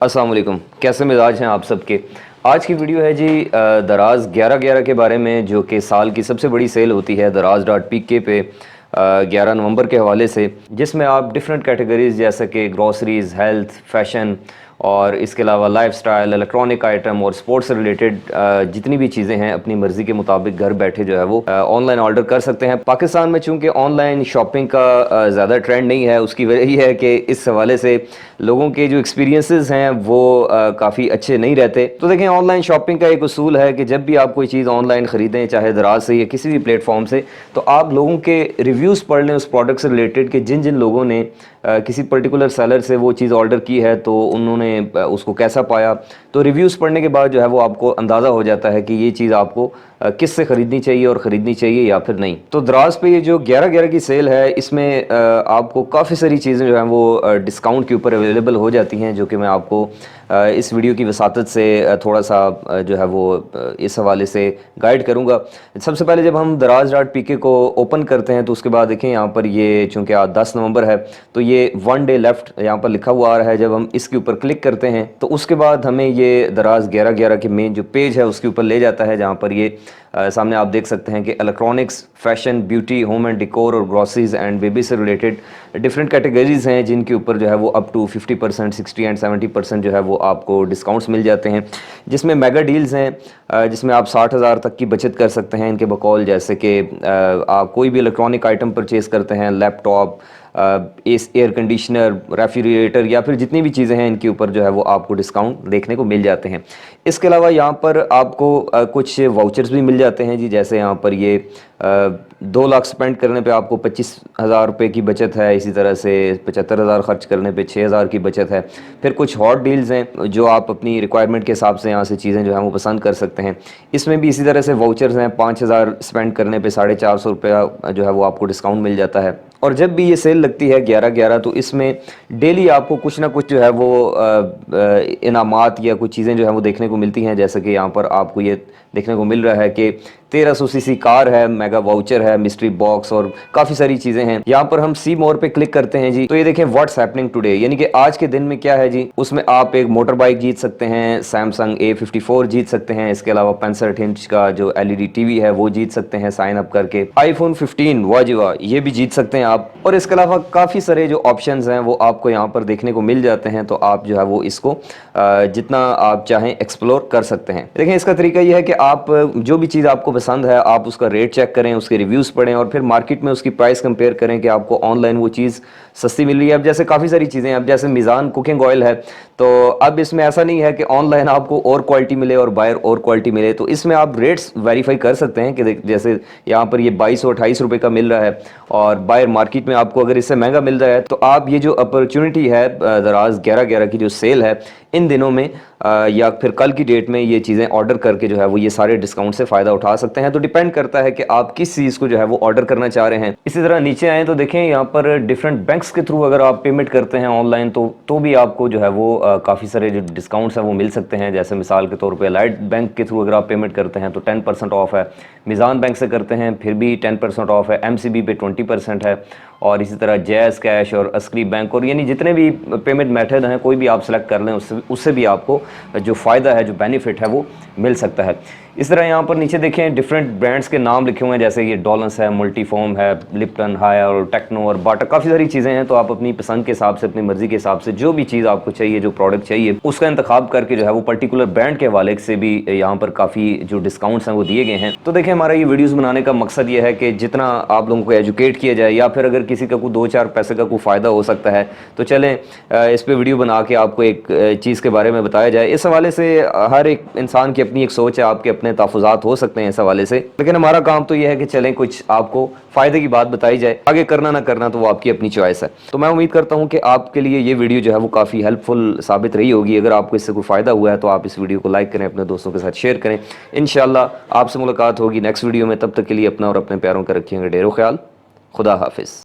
अस्सलाम वालेकुम, कैसे मिजाज हैं आप सबके। आज की वीडियो है जी दराज 11/11 के बारे में, जो कि साल की सबसे बड़ी सेल होती है daraz.pk पे 11 नवंबर के हवाले से, जिसमें आप डिफरेंट कैटेगरीज जैसे कि ग्रॉसरीज, हेल्थ, फैशन और इसके अलावा लाइफ स्टाइल, इलेक्ट्रॉनिक आइटम और स्पोर्ट्स से रिलेटेड जितनी भी चीज़ें हैं अपनी मर्ज़ी के मुताबिक घर बैठे जो है वो ऑनलाइन ऑर्डर कर सकते हैं। पाकिस्तान में चूँकि ऑनलाइन शॉपिंग का ज़्यादा ट्रेंड नहीं है, उसकी वजह यही है कि इस हवाले से लोगों के जो एक्सपीरियंसेस हैं वो काफ़ी अच्छे नहीं रहते। तो देखें, ऑनलाइन शॉपिंग का एक उसूल है कि जब भी आप कोई चीज़ ऑनलाइन ख़रीदें, चाहे दराज से या किसी भी प्लेटफॉर्म से, तो आप लोगों के रिव्यूज़ पढ़ लें उस प्रोडक्ट से रिलेटेड कि जिन जिन लोगों ने किसी पर्टिकुलर सेलर से वो चीज़ ऑर्डर की है तो उन्होंने उसको कैसा पाया। तो रिव्यूज़ पढ़ने के बाद जो है वो आपको अंदाज़ा हो जाता है कि ये चीज़ आपको किस से ख़रीदनी चाहिए और ख़रीदनी चाहिए या फिर नहीं। तो दराज पे ये जो 11/11 की सेल है, इसमें आपको काफ़ी सारी चीज़ें जो हैं वो डिस्काउंट के ऊपर अवेलेबल हो जाती हैं, जो कि मैं आपको इस वीडियो की वसातत से थोड़ा सा जो है वो इस हवाले से गाइड करूँगा। सबसे पहले जब हम daraz.pk को ओपन करते हैं तो उसके बाद देखें यहाँ पर ये चूँकि आज 10 नवंबर है तो ये 1 डे लेफ्ट यहाँ पर लिखा हुआ आ रहा है। जब हम इसके ऊपर क्लिक करते हैं तो उसके बाद हमें ये दराज 11/11 के मेन जो पेज है उसके ऊपर ले जाता है, जहाँ पर ये सामने आप देख सकते हैं कि electronics, fashion, beauty, home and decor और ग्रॉसरीज एंड बेबी से रिलेटेड डिफरेंट कैटेगरीज हैं, जिनके ऊपर जो है वो अप टू 50%, 60 एंड 70% जो है वो आपको डिस्काउंट्स मिल जाते हैं। जिसमें मेगा डील्स हैं जिसमें आप 60,000 तक की बचत कर सकते हैं इनके बकौल। जैसे कि आप कोई भी इलेक्ट्रॉनिक आइटम परचेज़ करते हैं, लैपटॉप, एयर कंडीशनर, रेफ्रिजरेटर या फिर जितनी भी चीज़ें हैं, इनके ऊपर जो है वो आपको डिस्काउंट देखने को मिल जाते हैं। इसके अलावा यहाँ पर आपको कुछ वाउचर्स भी मिल जाते हैं जी। जैसे यहाँ पर ये 2 लाख स्पेंड करने पे आपको 25,000 रुपये की बचत है। इसी तरह से 75,000 खर्च करने पे 6,000 की बचत है। फिर कुछ हॉट डील्स हैं जो आप अपनी रिक्वायरमेंट के हिसाब से यहाँ से चीज़ें जो हैं वो पसंद कर सकते हैं। इसमें भी इसी तरह से वाउचर्स हैं। 5,000 स्पेंड करने पे 450 रुपया जो है वो आपको डिस्काउंट मिल जाता है। और जब भी ये सेल लगती है 11/11 तो इसमें डेली आपको कुछ ना कुछ जो है वो इनामात या कुछ चीज़ें जो है वो देखने को मिलती हैं। जैसे कि यहाँ पर आपको ये देखने को मिल रहा है कि 1300 सीसी कार है, मेगा वाउचर है, मिस्ट्री बॉक्स और काफ़ी सारी चीज़ें हैं। यहाँ पर हम सी मोर पे क्लिक करते हैं जी, तो ये देखें व्हाट्स हैपनिंग टुडे, यानी कि आज के दिन में क्या है जी। उसमें आप एक मोटर बाइक जीत सकते हैं, सैमसंग A54 जीत सकते हैं। इसके अलावा 65 इंच का जो LED टीवी है वो जीत सकते हैं साइन अप करके। iPhone 15 वाजिवा ये भी जीत सकते हैं आप। और इसके अलावा काफ़ी सारे जो ऑप्शंस हैं वो आपको यहाँ पर देखने को मिल जाते हैं। तो आप जो है वो इसको जितना आप चाहें एक्सप्लोर कर सकते हैं। देखें, इसका तरीका ये है कि आप जो भी चीज़ आपको पसंद है आप उसका रेट चेक करें, उसके रिव्यूज़ पढ़ें और फिर मार्केट में उसकी प्राइस कंपेयर करें कि आपको ऑनलाइन वो चीज़ सस्ती मिल रही है। अब जैसे काफ़ी सारी चीज़ें हैं, अब जैसे मीज़ान कुकिंग ऑयल है, तो अब इसमें ऐसा नहीं है कि ऑनलाइन आपको और क्वालिटी मिले और बाहर और क्वालिटी मिले। तो इसमें आप रेट्स वेरीफाई कर सकते हैं कि जैसे यहाँ पर ये 22 और 28 रुपये का मिल रहा है और बाहर मार्केट में आपको अगर इससे महंगा मिल रहा है, तो आप ये जो अपॉर्चुनिटी है दराज 11/11 की जो सेल है इन दिनों में या फिर कल की डेट में ये चीज़ें ऑर्डर करके जो है वो ये सारे डिस्काउंट से फ़ायदा उठा सकते हैं। तो डिपेंड करता है कि आप किस चीज़ को जो है वो ऑर्डर करना चाह रहे हैं। इसी तरह नीचे आएँ तो देखें, यहाँ पर डिफरेंट बैंक्स के थ्रू अगर आप पेमेंट करते हैं ऑनलाइन तो भी आपको जो है वो काफ़ी सारे जो डिस्काउंट्स हैं वो मिल सकते हैं। जैसे मिसाल के तौर पर लाइट बैंक के थ्रू अगर आप पेमेंट करते हैं तो 10% ऑफ है। मीज़ान बैंक से करते हैं फिर भी 10% ऑफ है। MCB पे 20% है। और इसी तरह जैज़ कैश और अस्करी बैंक और यानी जितने भी पेमेंट मेथड हैं कोई भी आप सेलेक्ट कर लें, उससे भी आपको जो फ़ायदा है, जो बेनिफिट है वो मिल सकता है। इस तरह यहाँ पर नीचे देखें डिफरेंट ब्रांड्स के नाम लिखे हुए हैं, जैसे ये डॉलन्स है, मल्टीफॉर्म है, लिप्टन, हायर और टेक्नो और बाटा, काफ़ी सारी चीज़ें हैं। तो आप अपनी पसंद के हिसाब से, अपनी मर्ज़ी के हिसाब से जो भी चीज़ आपको चाहिए, जो प्रोडक्ट चाहिए, उसका इंतखाब करके जो है वो पर्टिकुलर ब्रांड के हवाले से भी यहाँ पर काफ़ी जो डिस्काउंट्स हैं वो दिए गए हैं। तो देखें, हमारा ये वीडियोज़ बनाने का मकसद ये है कि जितना आप लोगों को एजुकेट किया जाए या फिर अगर किसी का कोई 2-4 पैसे का कोई फ़ायदा हो सकता है तो चलें इस पर वीडियो बना के आपको एक चीज़ के बारे में बताया जाए। इस हवाले से हर एक इंसान की अपनी एक सोच है, आपके अपने तहफ़्फ़ुज़ात हो सकते हैं इस हवाले से, लेकिन हमारा काम तो यह है कि चलें कुछ आपको फ़ायदे की बात बताई जाए। आगे करना ना करना तो वो आपकी अपनी चॉइस है। तो मैं उम्मीद करता हूँ कि आपके लिए ये वीडियो जो है वो काफ़ी हेल्पफुल साबित रही होगी। अगर आपको इससे कोई फ़ायदा हुआ है तो आप इस वीडियो को लाइक करें, अपने दोस्तों के साथ शेयर करें। इंशाअल्लाह आपसे मुलाकात होगी नेक्स्ट वीडियो में। तब तक के लिए अपना और अपने प्यारों का रखिएगा ढेरों ख्याल। खुदा हाफिज़।